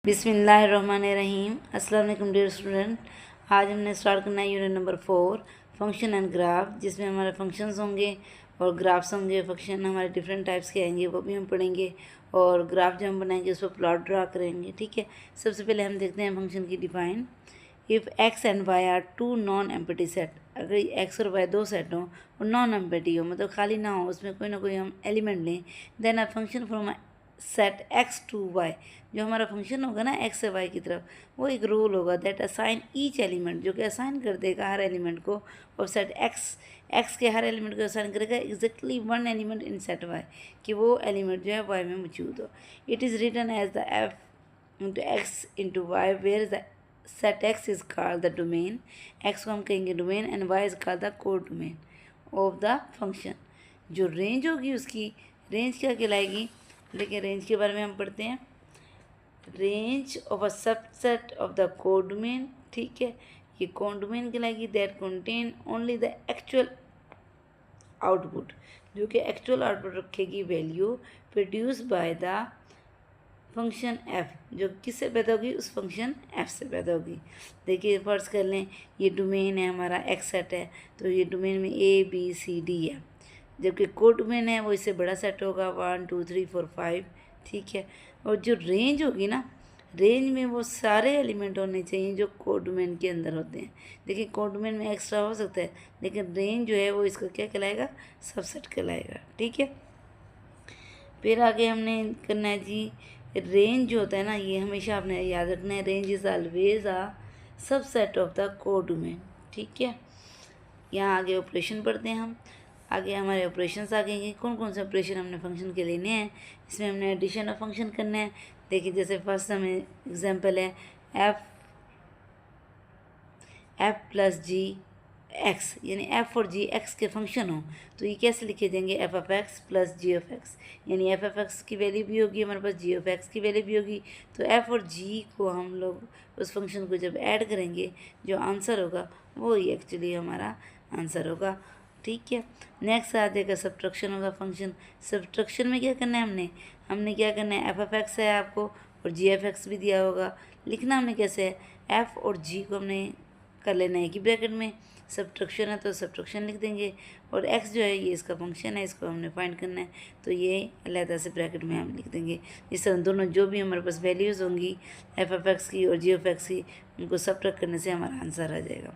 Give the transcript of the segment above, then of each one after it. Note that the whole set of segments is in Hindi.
बिस्मिल्लाहिर्रहमानिर्रहीम। अस्सलाम वालेकुम डियर स्टूडेंट। आज हमने स्टार्ट करना है unit number 4 function and graph, जिसमें हमारे फंक्शंस होंगे और ग्राफ्स होंगे। फंक्शन हमारे डिफरेंट टाइप्स के आएंगे, वो भी हम पढ़ेंगे, और ग्राफ जो हम बनाएंगे उस पर प्लॉट ड्रा करेंगे। ठीक है, सबसे पहले हम देखते हैं फंक्शन की define. If X and Y are two non empty set, अगर एक्स और वाई दो सेट हों और नॉन एम्प्टी हो, मतलब खाली ना हो, उसमें कोई ना कोई हम एलिमेंट लें, then a function from set X to Y, जो हमारा फंक्शन होगा ना एक्स से वाई की तरफ, वो एक रूल होगा दैट असाइन ईच एलिमेंट, जो कि असाइन कर देगा हर एलिमेंट को, और सेट एक्स के हर एलिमेंट को असाइन करेगा exactly one element in set Y, कि वो एलिमेंट जो है वाई में मौजूद हो। It is written as the F into X into Y, where the set X is called the domain, X को हम कहेंगे domain and Y is called the codomain of the function. जो रेंज होगी उसकी रेंज क्या कहलाएगी, लेकिन रेंज के बारे में हम पढ़ते हैं। Range of a subset of the codomain, ठीक है, ये कोडोमेन कहलाएगी that contain only the actual output, जो कि एक्चुअल आउटपुट रखेगी value produce by the function f, जो किससे पैदा होगी, उस फंक्शन एफ से पैदा होगी। देखिए फर्ज कर लें ये डोमेन है हमारा, एक्स सेट है, तो ये डोमेन में ए बी सी डी है, जबकि कोड डोमेन है वो इससे बड़ा सेट होगा 1 2 3 4 5, ठीक है। और जो रेंज होगी ना, रेंज में वो सारे एलिमेंट होने चाहिए जो कोड डोमेन के अंदर होते हैं। देखिए कोड डोमेन में एक्स्ट्रा हो सकता है, लेकिन रेंज जो है वो इसका क्या कहलाएगा, सबसेट कहलाएगा, ठीक है। फिर आगे हमने करना है जी, रेंज जो होता है ना, ये हमेशा आपने याद रखना है, range is always a subset of the code domain, ठीक है। यहाँ आगे ऑपरेशन पढ़ते हैं हम। आगे हमारे ऑपरेशंस आ गए हैं, कौन कौन से ऑपरेशन हमने फंक्शन के लेने हैं। इसमें हमने एडिशन ऑफ फंक्शन करना है। देखिए जैसे फर्स्ट हमें एग्जांपल है एफ प्लस जी एक्स, यानी एफ और जी एक्स के फंक्शन हो, तो ये कैसे लिखे देंगे, F of X plus G of X, यानी एफ ऑफ एक्स की वैल्यू भी होगी हमारे पास, जी ऑफ एक्स की वैल्यू भी होगी, तो एफ और जी को हम लोग उस फंक्शन को जब ऐड करेंगे, जो आंसर होगा वो ही एक्चुअली हमारा आंसर होगा, ठीक है। नेक्स्ट आ जाएगा सब्ट्रैक्शन होगा फंक्शन। सब्ट्रैक्शन में क्या करना है, हमने क्या करना है, एफ ऑफ एक्स है आपको और जी एफ एक्स भी दिया होगा, लिखना हमने कैसे है, एफ और जी को हमने कर लेना है कि ब्रैकेट में, सब्ट्रैक्शन है तो सब्ट्रैक्शन लिख देंगे, और एक्स जो है ये इसका फंक्शन है, इसको हमने फाइंड करना है, तो ये अलहदा से ब्रैकेट में हम लिख देंगे। इस तरह दोनों जो भी हमारे पास वैल्यूज़ होंगी एफ ऑफ एक्स की और जी ऑफ एक्स की, उनको सब्ट्रैक्ट करने से हमारा आंसर आ जाएगा।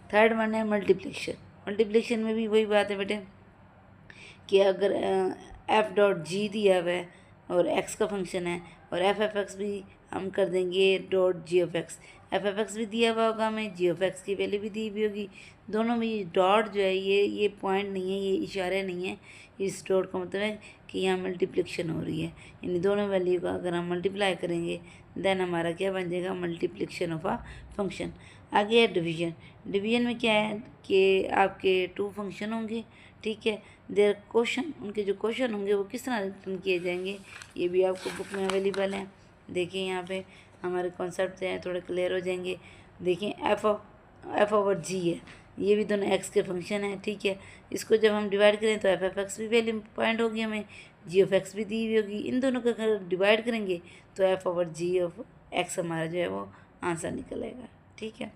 थर्ड वन है मल्टीप्लिकेशन। मल्टीप्लिकेशन में भी वही बात है बेटे, कि अगर एफ डॉट जी दिया हुआ है और एक्स का फंक्शन है, और एफ एफ एक्स भी हम कर देंगे dot G of x, F F x भी दिया हुआ होगा हमें, जी ऑफ एक्स की वैल्यू भी दी हुई होगी, दोनों में ये डॉट जो है ये पॉइंट नहीं है, ये इशारे नहीं है, इस डॉट का मतलब है कि यहाँ मल्टीप्लिकेशन हो रही है, यानी दोनों वैल्यू का अगर हम मल्टीप्लाई करेंगे देन हमारा क्या बन जाएगा, मल्टीप्लिकेशन ऑफ अ फंक्शन। आगे है डिवीजन। डिवीजन में क्या है कि आपके टू फंक्शन होंगे, ठीक है, देर क्वेश्चन, उनके जो क्वेश्चन होंगे वो किस तरह रिटर्न किए जाएंगे, ये भी आपको बुक में अवेलेबल है। देखिए यहाँ पे हमारे कॉन्सेप्ट हैं थोड़े क्लियर हो जाएंगे। देखिए एफ ओवर जी है, ये भी दोनों एक्स के फंक्शन है, ठीक है। इसको जब हम डिवाइड करें तो एफ एफ एक्स भी वैल्यू पॉइंट होगी हमें, जी ऑफ एक्स भी दी हुई होगी, इन दोनों को अगर डिवाइड करेंगे तो F over G of X हमारा जो है वो आंसर निकलेगा, ठीक है।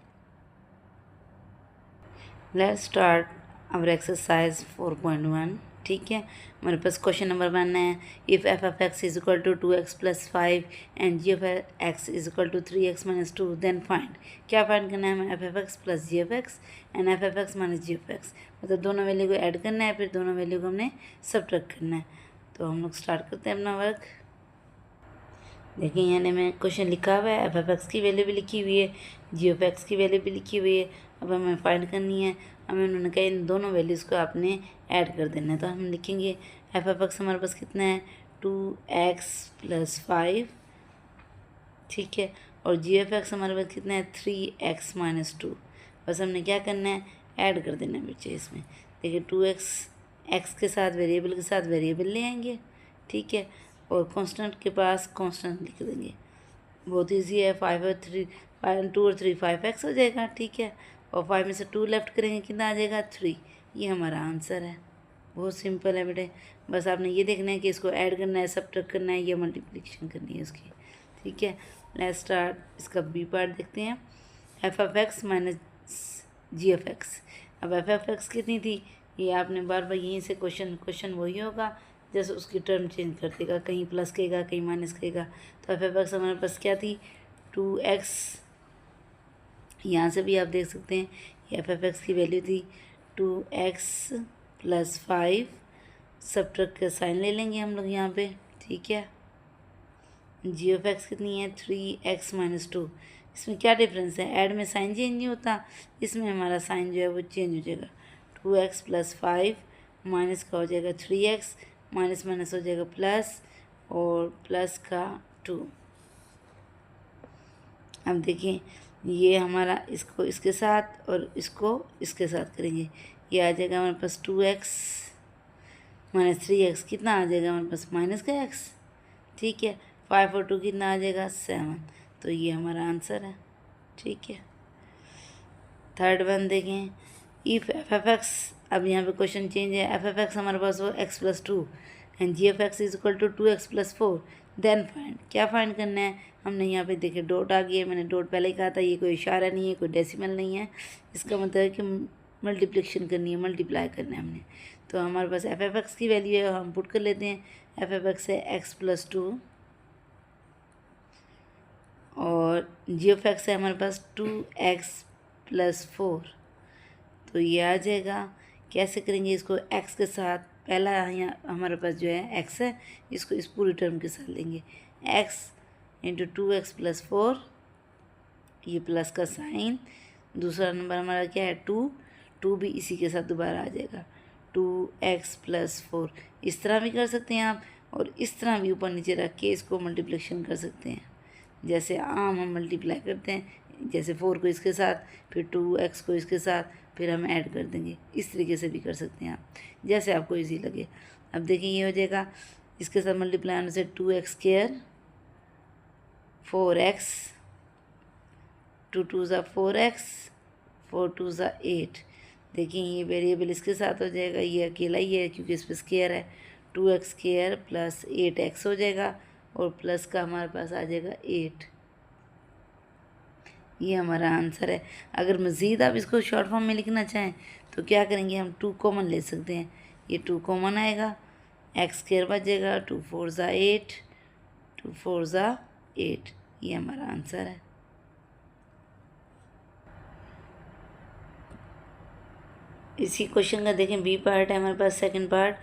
लेट्स स्टार्ट आवर एक्सरसाइज 4.1, ठीक है। हमारे पास क्वेश्चन नंबर 1 है, if F of x is equal to 2x plus 5 and G of x is equal to 3x minus 2, then find. क्या फाइंड करना है हमें, F of X plus G of X and F of X minus G of X, मतलब दोनों वैल्यू को ऐड करना है, फिर दोनों वैल्यू को हमने सब्ट्रैक्ट करना है। तो हम लोग स्टार्ट करते हैं अपना वर्क। देखिए यानी मैं क्वेश्चन लिखा हुआ है, एफ एफ एक्स की वैल्यू भी लिखी हुई है, जी ऑफ एक्स की वैल्यू भी लिखी हुई है, अब हमें फाइंड करनी है। हमें उन्होंने कहा इन दोनों वैल्यूज़ को आपने ऐड कर देना है, तो हम लिखेंगे एफ एफ एक्स हमारे पास कितना है, 2x प्लस 5, ठीक है, और जी एफ एक्स हमारे पास कितना है, 3x माइनस 2। बस हमने क्या करना है, ऐड कर देना है बच्चे इसमें। देखिए 2x एक्स के साथ वेरिएबल के साथ वेरिएबल ले आएंगे, ठीक है, और कांस्टेंट के पास कांस्टेंट लिख देंगे, बहुत ईजी है। 5 और 3, 2 और 3 5x हो जाएगा, ठीक है, और 5 में से 2 लेफ्ट करेंगे कितना आ जाएगा, 3। ये हमारा आंसर है, बहुत सिंपल है बेटे। बस आपने ये देखना है कि इसको ऐड करना है, सब्ट्रैक्ट करना है या मल्टीप्लिकेशन करनी है उसकी, ठीक है। लेट्स स्टार्ट इसका बी पार्ट देखते हैं। F of X minus G of X. अब एफ एक्स कितनी थी, ये आपने बार बार यहीं से क्वेश्चन वही होगा, जैसे उसकी टर्म चेंज कर देगा, कहीं प्लस कहेगा कहीं माइनस कहेगा। तो एफ एक्स हमारे पास क्या थी, 2x। यहाँ से भी आप देख सकते हैं एफ एक्स की वैल्यू थी 2x + 5। सब्ट्रैक्ट का साइन ले लेंगे हम लोग यहाँ पे, ठीक है। जी ऑफ एक्स कितनी है, 3x - 2। इसमें क्या डिफरेंस है, ऐड में साइन चेंज नहीं होता, इसमें हमारा साइन जो है वो चेंज हो जाएगा। 2x + 5 माइनस का हो जाएगा 3x, माइनस माइनस हो जाएगा प्लस, और प्लस का 2। अब देखिए ये हमारा इसको इसके साथ और इसको इसके साथ करेंगे, ये आ जाएगा हमारे पास 2x - 3x, कितना आ जाएगा हमारे पास माइनस का x, ठीक है। 5 और 2 कितना आ जाएगा 7, तो ये हमारा आंसर है, ठीक है। थर्ड वन देखें, इफ़ एफ एक्स, अब यहाँ पे क्वेश्चन चेंज है, एफ एक्स हमारे पास हो x + 2 and G F X is equal to 2x + 4, then find. क्या फाइंड करना है, हमने यहाँ पे देखे डॉट आ गया, मैंने डॉट पहले ही कहा था, ये कोई इशारा नहीं है, कोई डेसिमल नहीं है, इसका मतलब है कि मल्टीप्लिकेशन करनी है, मल्टीप्लाई करना है हमने। तो हमारे पास एफ एक्स की वैल्यू है, हम पुट कर लेते हैं। एफ एक्स है x + 2 और जी ऑफ एक्स है हमारे पास 2x + 4, तो ये आ जाएगा। कैसे करेंगे इसको, x के साथ, पहला यहाँ हमारे पास जो है x है, इसको इस पूरी टर्म के साथ लेंगे, x × 2x + 4, ये प्लस का साइन। दूसरा नंबर हमारा क्या है 2 भी इसी के साथ दोबारा आ जाएगा, 2x + 4। इस तरह भी कर सकते हैं आप, और इस तरह भी ऊपर नीचे रख के इसको मल्टीप्लिकेशन कर सकते हैं, जैसे आम हम मल्टीप्लाई करते हैं, जैसे 4 को इसके साथ, फिर 2x को इसके साथ, फिर हम ऐड कर देंगे। इस तरीके से भी कर सकते हैं आप, जैसे आपको इजी लगे। अब देखिए ये हो जाएगा, इसके साथ मल्टीप्लाई होने से 2x², 4x, 2 × 2 = 4x, 4 × 2 = 8। देखिए ये वेरिएबल इसके साथ हो जाएगा, ये अकेला ही है क्योंकि इस पर स्क्वायर है, 2x² + 8x हो जाएगा, और प्लस का हमारे पास आ जाएगा 8। ये हमारा आंसर है। अगर मज़ीद आप इसको शॉर्ट फॉर्म में लिखना चाहें तो क्या करेंगे, हम 2 कॉमन ले सकते हैं, ये 2 कॉमन आएगा, x² बचेगा, 2 × 4 = 8, 2 × 4 = 8, ये हमारा आंसर है। इसी क्वेश्चन का देखें बी पार्ट है हमारे पास, second part,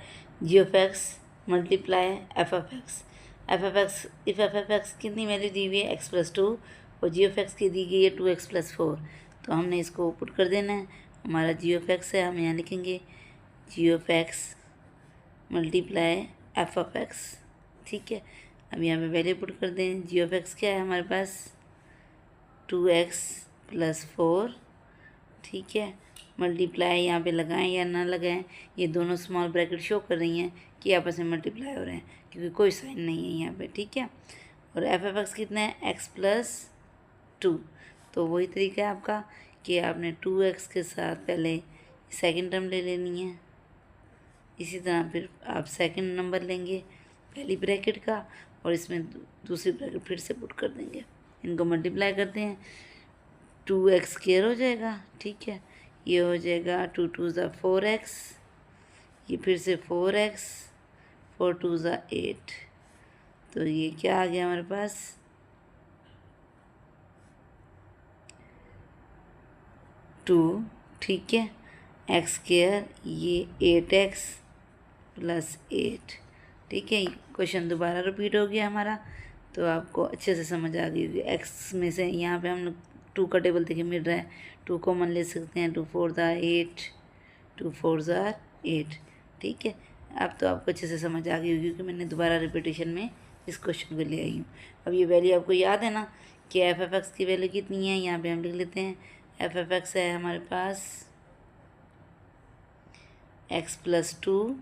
g of x multiply f of x. If F x कितनी वैल्यू दी हुई है, x + 2, और जी ऑफ एक्स की दी गई है 2x + 4। तो हमने इसको पुट कर देना है, हमारा जी ऑफ एक्स है, हम यहाँ लिखेंगे g of x multiply f of x, ठीक है। अब यहाँ पे वैल्यू पुट कर दें, जी ऑफ एक्स क्या है हमारे पास 2x + 4, ठीक है। मल्टीप्लाई यहाँ पे लगाएं या ना लगाएं, ये दोनों स्मॉल ब्रैकेट शो कर रही हैं कि आपस में मल्टीप्लाई हो रहे हैं, क्योंकि कोई साइन नहीं है यहाँ पे, ठीक है। और एफ एक्स कितना है, x + 2, तो वही तरीका है आपका कि आपने 2x के साथ पहले सेकंड टर्म ले लेनी है, इसी तरह फिर आप सेकंड नंबर लेंगे पहली ब्रैकेट का, और इसमें दूसरी ब्रैकेट फिर से पुट कर देंगे, इनको मल्टीप्लाई करते हैं, 2x² हो जाएगा, ठीक है। ये हो जाएगा 2 × 2 = 4x, ये फिर से 4x, 4 × 2 = 8, तो ये क्या आ गया हमारे पास 2, ठीक है, x², ये 8x + 8, ठीक है। क्वेश्चन दोबारा रिपीट हो गया हमारा, तो आपको अच्छे से समझ आ गई होगी। x में से यहाँ पे हम लोग 2 का टेबल देखिए मिल रहा है, 2 कॉमन ले सकते हैं, 2 × 4 = 8, 2 × 4 = 8, ठीक है। अब तो आपको अच्छे से समझ आ गई होगी क्योंकि मैंने दोबारा रिपीटेशन में इस क्वेश्चन को ले आई हूँ। अब ये वैल्यू आपको याद है ना कि एफ एक्स की वैल्यू कितनी है, यहाँ पे हम लिख लेते हैं, एफ एक्स है हमारे पास x + 2,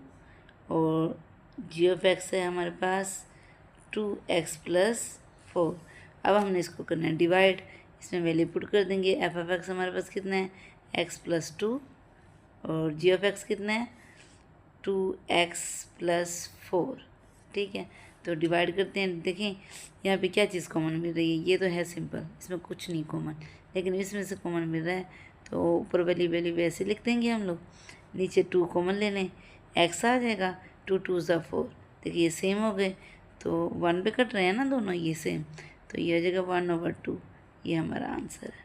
और जी ऑफ एक्स है हमारे पास 2x + 4। अब हमने इसको करना है डिवाइड, इसमें वैल्यू पुट कर देंगे, एफ एक्स हमारे पास कितना है x + 2, और जी ऑफ एक्स कितना है 2x + 4, ठीक है। तो डिवाइड करते हैं। देखें यहाँ पे क्या चीज़ कॉमन मिल रही है, ये तो है सिंपल, इसमें कुछ नहीं कॉमन, लेकिन इसमें से कॉमन मिल रहा है तो ऊपर वाली वैल्यू वैसे लिख देंगे हम लोग, नीचे 2 कॉमन ले लें, x आ जाएगा, 2 2 ज़ा 4। देखिए ये सेम हो गए, तो 1 पे कट रहे हैं ना दोनों, ये सेम, तो ये हो जाएगा 1/2। ये हमारा आंसर है।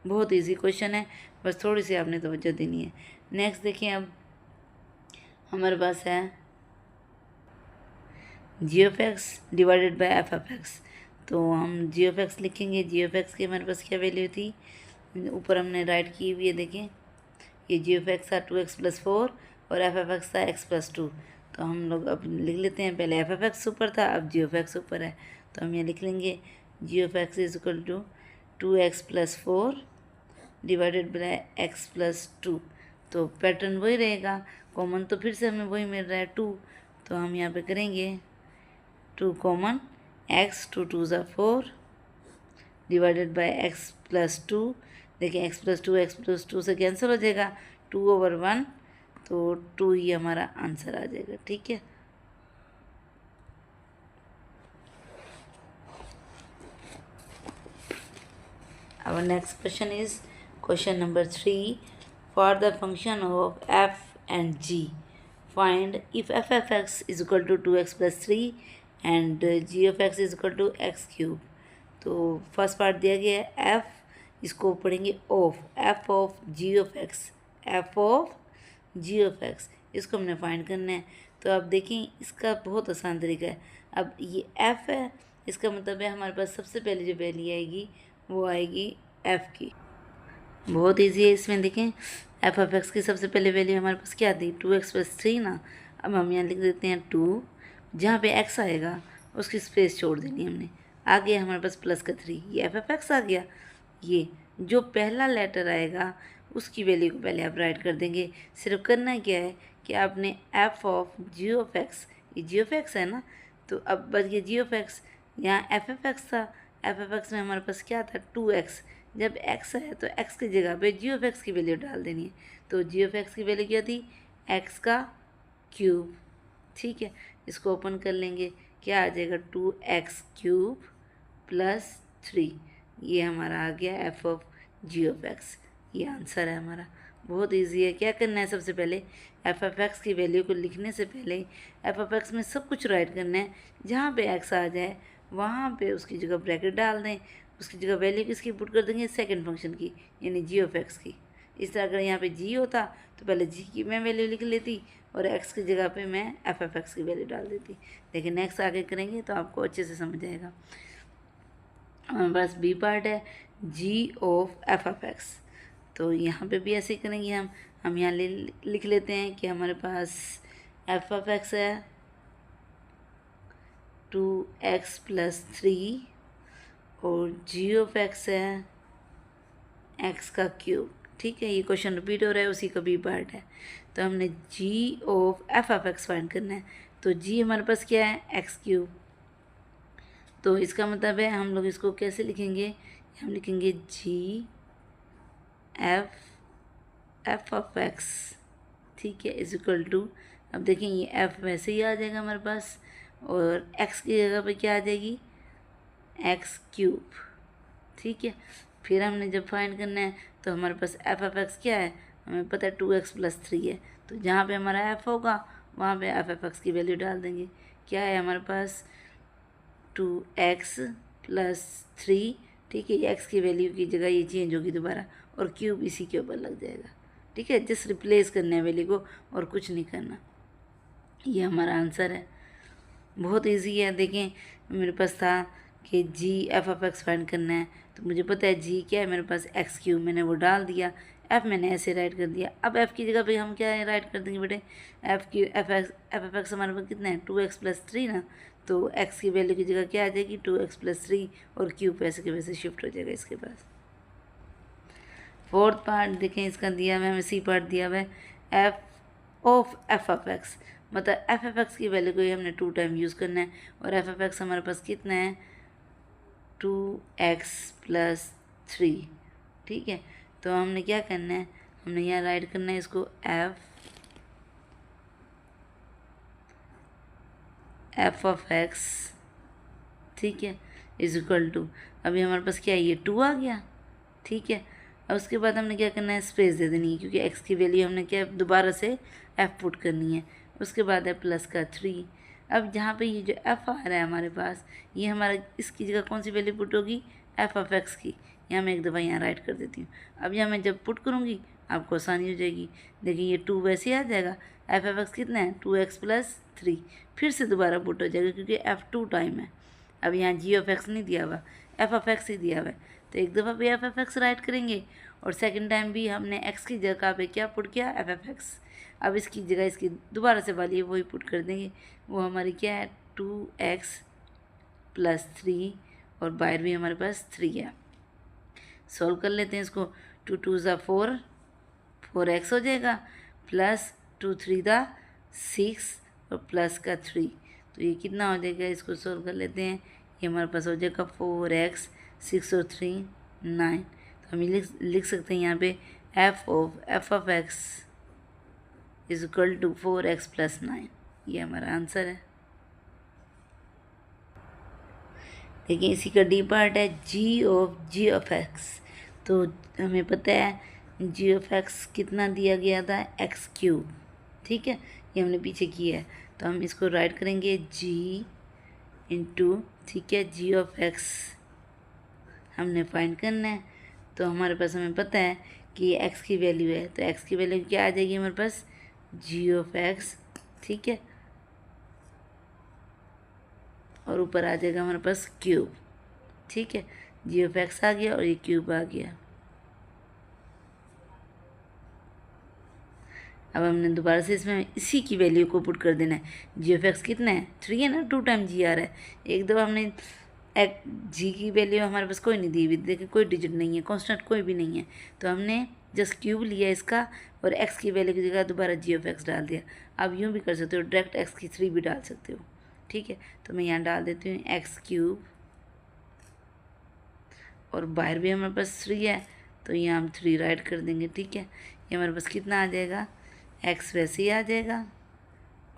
बहुत इजी क्वेश्चन है, बस थोड़ी सी आपने तवज्जो देनी है। नेक्स्ट देखिए, अब हमारे पास है g of x divided by f of x. तो हम जी ऑफ एक्स लिखेंगे। जी ऑफ एक्स की हमारे पास क्या वैल्यू थी, ऊपर हमने राइट की हुई है, देखें ये जी ऑफ एक्स था 2x+4 और एफ ऑफ एक्स था x+2। तो हम लोग अब लिख लेते हैं, पहले एफ ऑफ एक्स ऊपर था, अब जी ऑफ एक्स ऊपर है, तो हम ये लिख लेंगे g of x is equal to 2x+4 divided by x+2। तो पैटर्न वही रहेगा, कॉमन तो फिर से हमें वही मिल रहा है 2, तो हम यहाँ पे करेंगे 2 कॉमन, x 2 2 ज़ा 4 डिवाइडेड बाय x+2। देखिए x+2 से कैंसिल हो जाएगा, 2/1, तो 2 ही हमारा आंसर आ जाएगा। ठीक है, our next question is question number 3. For the function of f and g, find if f of x is equal to 2x+3 and g of x is equal to x cube. तो फर्स्ट पार्ट दिया गया है f, इसको पढ़ेंगे of, f of g of x, f of g of x, इसको हमने फाइंड करना है। तो आप देखें इसका बहुत आसान तरीका है। अब ये f है, इसका मतलब है हमारे पास सबसे पहले जो वैल्यू आएगी वो आएगी f की। बहुत इजी है, इसमें देखें एफ ऑफ एक्स की सबसे पहले वैल्यू हमारे पास क्या थी, 2x+3 ना। अब हम यहाँ लिख देते हैं 2, जहाँ पे x आएगा उसकी स्पेस छोड़ देनी हमने, आ गया हमारे पास प्लस का 3, ये एफ ऑफ एक्स आ गया। ये जो पहला लेटर आएगा उसकी वैल्यू को पहले आप राइट कर देंगे। सिर्फ करना क्या है कि आपने F of ji of X, ये जी ऑफ एक्स है ना, तो अब बच गया जी ऑफ एक्स, यहाँ एफ ऑफ एक्स था, एफ ऑफ एक्स में हमारे पास क्या था 2x, जब x है तो x की जगह पे जी ऑफ एक्स की वैल्यू डाल देनी है। तो जी ऑफ एक्स की वैल्यू क्या थी, x का क्यूब। ठीक है, इसको ओपन कर लेंगे, क्या आ जाएगा 2x³ + 3, ये हमारा आ गया F of ji of X. ये आंसर है हमारा। बहुत इजी है। क्या करना है, सबसे पहले एफ ऑफ एक्स की वैल्यू को लिखने से पहले एफ ऑफ एक्स में सब कुछ राइट करना है, जहाँ पे x आ जाए वहाँ पे उसकी जगह ब्रैकेट डाल दें, उसकी जगह वैल्यू किसकी पुट कर देंगे, सेकंड फंक्शन की, यानी जी ऑफ एक्स की। इस तरह अगर यहाँ पे जी होता तो पहले जी की मैं वैल्यू लिख लेती और एक्स की जगह पे मैं एफ ऑफ एक्स की वैल्यू डाल देती। लेकिन नेक्स्ट आगे करेंगे तो आपको अच्छे से समझ आएगा। हमारे पास बी पार्ट है g of f of x, तो यहाँ पे भी ऐसे ही करेंगे हम यहाँ लिख लेते हैं कि हमारे पास एफ ऑफ एक्स है 2x+3 और जी ऑफ एक्स है x का क्यूब। ठीक है, ये क्वेश्चन रिपीट हो रहा है, उसी का बी पार्ट है। तो हमने g of f of x find करना है, तो जी हमारे पास क्या है x³। तो इसका मतलब है हम लोग इसको कैसे लिखेंगे, हम लिखेंगे जी एफ ऑफ एक्स, ठीक है, इज इक्वल टू, अब देखें ये f वैसे ही आ जाएगा हमारे पास और x की जगह पे क्या आ जाएगी x³। ठीक है, फिर हमने जब फाइंड करना है तो हमारे पास एफ ऑफ एक्स क्या है, हमें पता है 2x+3 है, तो जहाँ पे हमारा f होगा वहाँ पे एफ ऑफ एक्स की वैल्यू डाल देंगे। क्या है हमारे पास 2x+3, ठीक है, ये x की वैल्यू की जगह ये चेंज होगी दोबारा और क्यूब इसी के ऊपर लग जाएगा। ठीक है, जस्ट रिप्लेस करना है वैल्यू को और कुछ नहीं करना। ये हमारा आंसर है। बहुत इजी है। देखें मेरे पास था कि जी एफ ऑफ एक्स फाइंड करना है, तो मुझे पता है जी क्या है मेरे पास x³, मैंने वो डाल दिया, f मैंने ऐसे राइट कर दिया। अब f की जगह पे हम क्या है राइट कर देंगे बेटे, एफ ऑफ एक्स हमारे पास कितना है 2x+3 ना, तो x की वैल्यू की जगह क्या आ जाएगी 2x+3 और क्यूब वैसे के वैसे शिफ्ट हो जाएगा इसके पास। फोर्थ पार्ट देखें, इसका दिया हुआ है हमें सी पार्ट दिया हुआ है एफ ऑफ एक्स, मतलब एफ ऑफ एक्स की वैल्यू को ही हमने 2 टाइम यूज़ करना है और एफ ऑफ एक्स हमारे पास कितना है 2x+3। ठीक है, तो हमने क्या करना है, हमने यहाँ राइट करना है इसको एफ ऑफ एक्स, ठीक है, इज इक्वल टू, अभी हमारे पास क्या है, ये 2 आ गया, ठीक है। अब उसके बाद हमने क्या करना है, स्पेस दे देनी है, क्योंकि एक्स की वैल्यू हमने क्या दोबारा से एफ पुट करनी है। उसके बाद है प्लस का 3। अब जहाँ पे ये जो एफ आ रहा है हमारे पास, ये हमारा इसकी जगह कौन सी वैल्यू पुट होगी, एफ ऑफ एक्स की। यहाँ मैं एक दफ़ा यहाँ राइट कर देती हूँ। अब यहाँ मैं जब पुट करूँगी आपको आसानी हो जाएगी। देखिए ये 2 वैसे ही आ जाएगा, एफ ऑफ एक्स कितना है, 2x + 3, फिर से दोबारा पुट हो जाएगा क्योंकि f2 टाइम है। अब यहाँ जी ऑफ एक्स नहीं दिया हुआ, एफ ऑफ एक्स ही दिया हुआ है, तो एक दफ़ा भी एफ ऑफ एक्स राइट करेंगे और सेकंड टाइम भी हमने x की जगह पे क्या पुट किया, एफ ऑफ एक्स। अब इसकी जगह इसकी दोबारा से वाली वही पुट कर देंगे, वो हमारी क्या है, 2x + 3 और बाहर भी हमारे पास 3 है। सॉल्व कर लेते हैं इसको, 2 2 ज़ा 4, 4x हो जाएगा, प्लस 2 3 ज़ा 6 और प्लस का 3, तो ये कितना हो जाएगा, इसको सॉल्व कर लेते हैं। ये हमारे पास हो जाएगा 4x, 6 और 3 9। तो हम लिख सकते हैं यहाँ पे f of x is equal to 4x + 9। ये हमारा आंसर है। देखिए इसी का डी पार्ट है जी ऑफ x। तो हमें पता है जी ऑफ x कितना दिया गया था, x3, ठीक है, ये हमने पीछे किया है। तो हम इसको राइट करेंगे g इंटू, ठीक है, जी ऑफ x हमने फाइंड करना है। तो हमारे पास हमें पता है कि ये x की वैल्यू है, तो x की वैल्यू क्या आ जाएगी हमारे पास, जी ऑफ x, ठीक है, और ऊपर आ जाएगा हमारे पास क्यूब, ठीक है, जी ऑफ एक्स आ गया और ये क्यूब आ गया। अब हमने दोबारा से इसमें इसी की वैल्यू को पुट कर देना है। जी ऑफ एक्स कितना है, 3 है ना, 2 टाइम जी आ रहा है। एक दफ़ा हमने जी की वैल्यू हमारे पास कोई नहीं दी हुई, देखिए कोई डिजिट नहीं है, कांस्टेंट कोई भी नहीं है, तो हमने जस्ट क्यूब लिया इसका और एक्स की वैल्यू की जगह दोबारा जी ऑफ एक्स डाल दिया। अब यूँ भी कर सकते हो, डायरेक्ट एक्स की 3 भी डाल सकते हो, ठीक है। तो मैं यहाँ डाल देती हूँ x3 और बाहर भी हमारे पास 3 है, तो यहाँ हम 3 राइट कर देंगे, ठीक है। ये हमारे पास कितना आ जाएगा, x वैसे ही आ जाएगा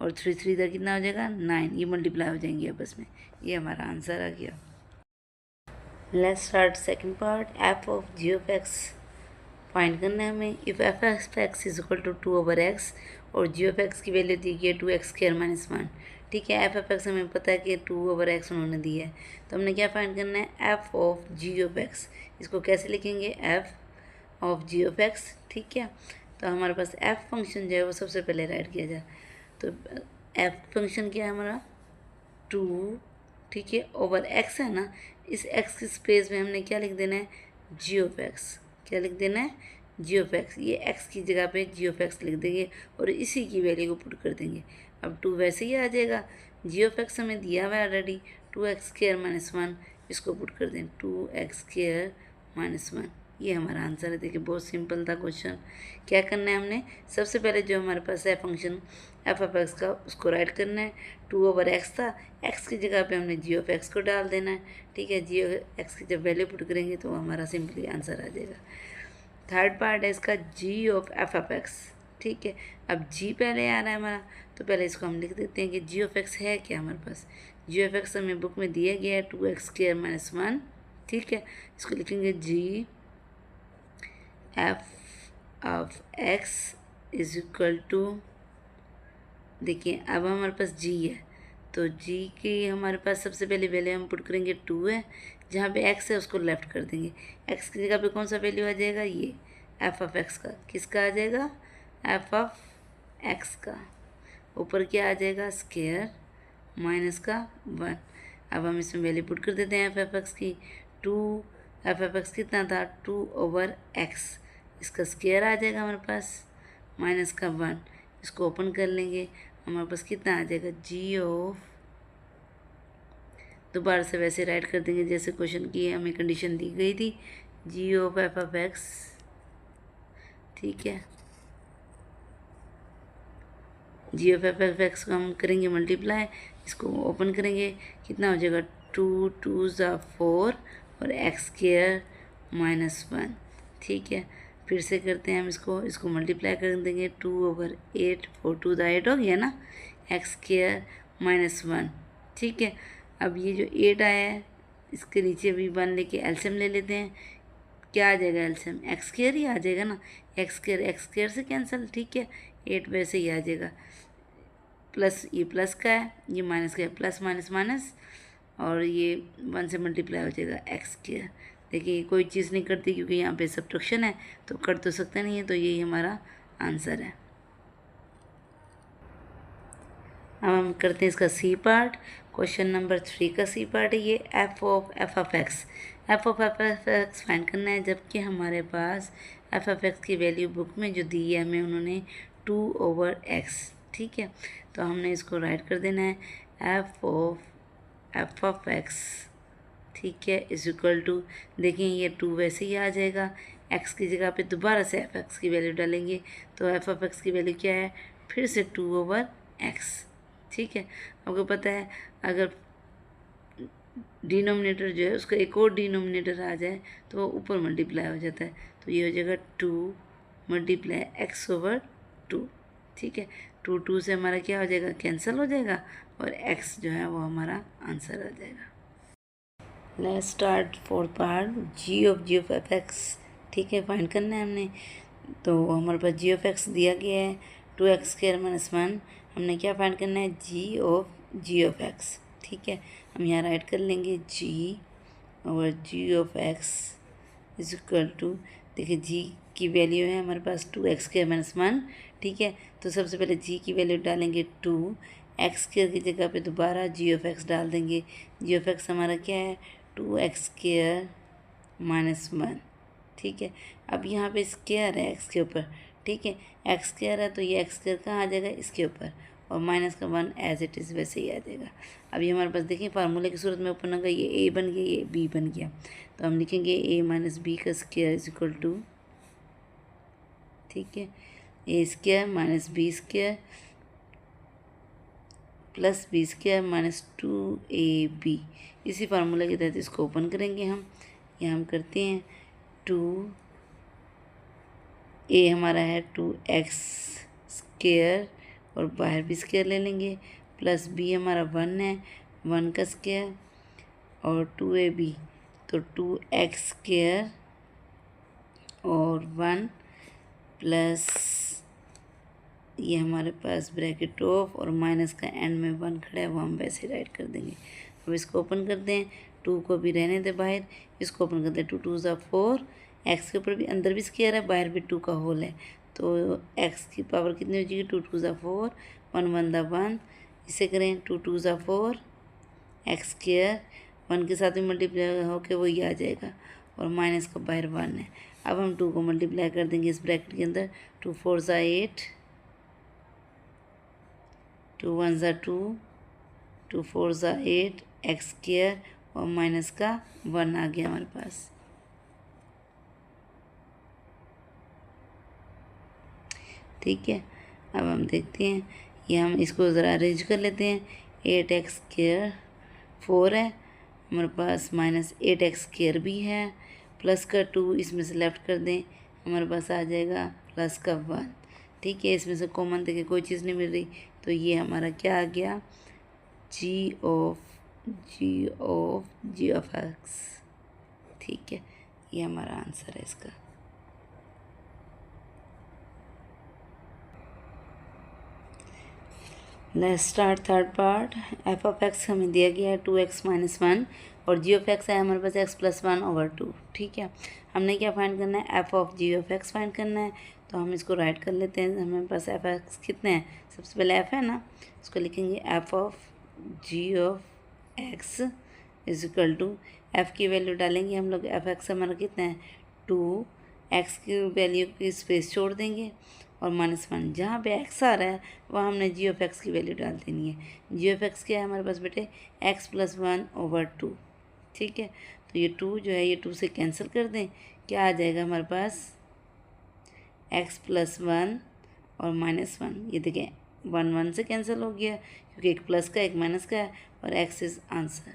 और 3 3 का कितना हो जाएगा, 9, ये मल्टीप्लाई हो जाएंगे आपस में। ये हमारा आंसर आ गया। Let's start second part, f of g of x find करना है हमें। If F of x is equal to 2/x और जी ऑफ एक्स की वैल्यू दी गई है 2x² - 1, ठीक है। एफ ऑफ एक्स हमें पता है कि 2/x उन्होंने दी है, तो हमने क्या फाइंड करना है, f of ji of x. इसको कैसे लिखेंगे, f of ji of x, ठीक है। तो हमारे पास एफ फंक्शन जो है वो सबसे पहले राइट किया जाए। तो एफ फंक्शन क्या है हमारा, 2, ठीक है, ओवर एक्स है ना, इस एक्स की स्पेस में हमने क्या लिख देना है, जी ऑफ एक्स। क्या लिख देना है, जी ऑफ एक्स। ये एक्स की जगह पे जी ऑफ एक्स लिख देंगे और इसी की वैल्यू को पुट कर देंगे। अब 2 वैसे ही आ जाएगा, जी ऑफ एक्स हमें दिया हुआ है ऑलरेडी, 2x² - 1, इसको पुट कर दें 2x² - 1। ये हमारा आंसर है। देखिए बहुत सिंपल था क्वेश्चन। क्या करना है हमने, सबसे पहले जो हमारे पास है फंक्शन एफ ऑफ एक्स का, उसको राइट करना है। 2/x था, एक्स की जगह पे हमने जी ऑफ एक्स को डाल देना है, ठीक है। जी ऑफ एक्स की जब वैल्यू पुट करेंगे तो हमारा सिंपली आंसर आ जाएगा। थर्ड पार्ट है इसका जी ऑफ एफ ऑफ एक्स, ठीक है। अब जी पहले आ रहा है हमारा, तो पहले इसको हम लिख देते हैं कि जी ऑफ एक्स है क्या हमारे पास। जी ऑफ एक्स हमें बुक में दिया गया है 2x² - 1, ठीक है। इसको लिखेंगे g f of x is equal to, देखिए अब हमारे पास जी है, तो जी की हमारे पास सबसे पहले वैल्यू हम पुट करेंगे 2 है, जहाँ पे एक्स है उसको लेफ्ट कर देंगे। एक्स की जगह पे कौन सा वैल्यू आ जाएगा, ये एफ ऑफ एक्स का। किसका आ जाएगा, एफ ऑफ एक्स का। ऊपर क्या आ जाएगा, स्क्वायर माइनस का 1। अब हम इसमें वैल्यू पुट कर देते हैं एफ ऑफ एक्स की। 2 एफ ऑफ एक्स कितना था, 2/x, इसका स्क्वायर आ जाएगा हमारे पास माइनस का 1। इसको ओपन कर लेंगे, हमारे पास कितना आ जाएगा, जी ऑफ, दोबारा से वैसे राइट कर देंगे जैसे क्वेश्चन की हमें कंडीशन दी गई थी, जी ऑफ एफ ऑफ एक्स, ठीक है। G of f of x को हम करेंगे मल्टीप्लाई, इसको ओपन करेंगे, कितना हो जाएगा, 2 2 ज़ा 4 और x² - 1, ठीक है। फिर से करते हैं हम इसको मल्टीप्लाई कर देंगे, 2/8, 4 2 ज़ा 8 हो गया ना, x² - 1 ठीक है। अब ये जो 8 आया है इसके नीचे भी 1 लेके एलसीएम ले लेते हैं। क्या आ जाएगा एलसीएम? एक्स स्क्वायर ही आ जाएगा ना, एक्स स्क्वायर से कैंसिल, ठीक है। 8 वैसे ही आ जाएगा। प्लस ये प्लस का है, ये माइनस का है, प्लस माइनस माइनस, और ये 1 से मल्टीप्लाई हो जाएगा एक्स स्क्वायर। देखिए कोई चीज़ नहीं करती क्योंकि यहाँ पे सब्ट्रैक्शन है तो कर तो सकते नहीं है, तो यही हमारा आंसर है। अब हम करते हैं इसका सी पार्ट। क्वेश्चन नंबर 3 का सी पार्ट है ये F of x. F of x find करना है, जबकि हमारे पास एफ ऑफ एक्स की वैल्यू बुक में जो दी है हमें उन्होंने 2/x, ठीक है। तो हमने इसको राइट कर देना है एफ ऑफ एक्स, ठीक है, इज इक्वल टू, देखिए ये 2 वैसे ही आ जाएगा, x की जगह पे दोबारा से एफ एक्स की वैल्यू डालेंगे तो एफ ऑफ एक्स की वैल्यू क्या है, फिर से 2/x, ठीक है। आपको पता है अगर डिनोमिनेटर जो है उसका एक और डिनोमिनेटर आ जाए तो वो ऊपर मल्टीप्लाई हो जाता है, तो ये हो जाएगा 2 मल्टीप्लाई x/2, ठीक है। 2 से हमारा क्या हो जाएगा, कैंसिल हो जाएगा, और x जो है वो हमारा आंसर आ जाएगा। Let's start fourth part, g of F x, ठीक है, फाइंड करना है हमने। तो हमारे पास g ऑफ एक्स दिया गया है 2x² - 1। हमने क्या फाइंड करना है, g ऑफ एक्स, ठीक है। हम यहाँ राइट कर लेंगे g of x is equal to, देखिए g की वैल्यू है हमारे पास 2x² - 1, ठीक है। तो सबसे पहले g की वैल्यू डालेंगे 2, x² की जगह पे दोबारा g ऑफ एक्स डाल देंगे। g ऑफ एक्स हमारा क्या है, 2x² - 1, ठीक है। अब यहाँ पे स्क्वायर है x के ऊपर, ठीक है, x स्क्वायर है तो ये x स्क्वायर कहाँ आ जाएगा, इसके ऊपर, और माइनस का 1 एज इट इज़ वैसे ही आ जाएगा। अब ये हमारे पास देखिए फार्मूले की सूरत में ओपन होगा, ये a बन गया, ये b बन गया, तो हम लिखेंगे a - b का स्क्वायर इज इक्वल टू, ठीक है, a square minus b square plus b square minus 2ab। इसी फार्मूले के तहत इसको ओपन करेंगे हम। यहाँ हम करते हैं 2, a हमारा है 2x स्क्वायर और बाहर भी स्क्वायर ले लेंगे, प्लस b हमारा 1 है, 1 का स्क्वायर और 2ab, तो 2x स्क्वायर और 1 प्लस ये हमारे पास ब्रैकेट ऑफ और माइनस का एंड में 1 खड़ा है वो हम वैसे राइट कर देंगे। अब इसको ओपन करते हैं, 2 को भी रहने दे बाहर, इसको ओपन करते हैं, 2 2 ज़ा 4, एक्स के ऊपर भी अंदर भी स्क्वायर है, बाहर भी 2 का होल है, तो एक्स की पावर कितनी हो जाएगी, 2 2 ज़ा 4, 1 1 ज़ा 1, इसे करें 2 2 ज़ा 4, एक्स स्क्वायर 1 के साथ भी मल्टीप्लाई होकर वही आ जाएगा, और माइनस का बाहर 1 है। अब हम 2 को मल्टीप्लाई कर देंगे इस ब्रैकेट के अंदर, 2 4 ज़ा 8, 2 1 ज़ा 2, 2 4 ज़ा 8, एक्स स्क्वायर और माइनस का 1 आ गया हमारे पास, ठीक है। अब हम देखते हैं, ये हम इसको ज़रा अरेंज कर लेते हैं, 8x स्क्वायर 4 है हमारे पास, माइनस 8x स्क्वायर भी है, प्लस का 2 इसमें से लेफ्ट कर दें, हमारे पास आ जाएगा प्लस का 1, ठीक है। इसमें से कॉमन देखिए कोई चीज़ नहीं मिल रही, तो ये हमारा क्या आ गया, g ऑफ एक्स, ठीक है, ये हमारा आंसर है इसका। Let's start third part, F of x हमें दिया गया है 2x - 1 और जी ऑफ एक्स है हमारे पास x + 1/2, ठीक है। हमने क्या फाइंड करना है, f of ji of x find करना है, तो हम इसको राइट कर लेते हैं। हमारे पास एफ एक्स कितने हैं, सबसे पहले एफ है ना, इसको लिखेंगे f of ji of x is equal to, f की वैल्यू डालेंगे हम लोग, एफ एक्स हमारा कितना है 2, एक्स की वैल्यू की स्पेस छोड़ देंगे और -1, जहाँ पे एक्स आ रहा है वहाँ हमने जी ऑफ एक्स की वैल्यू डाल देनी है। जी ऑफ एक्स क्या है हमारे पास बेटे, x + 1/2, ठीक है। तो ये 2 जो है ये 2 से कैंसिल कर दें, क्या आ जाएगा हमारे पास, x + 1 और -1, ये देखें 1 1 से कैंसिल हो गया क्योंकि एक प्लस का एक माइनस का है, और x इज़ आंसर।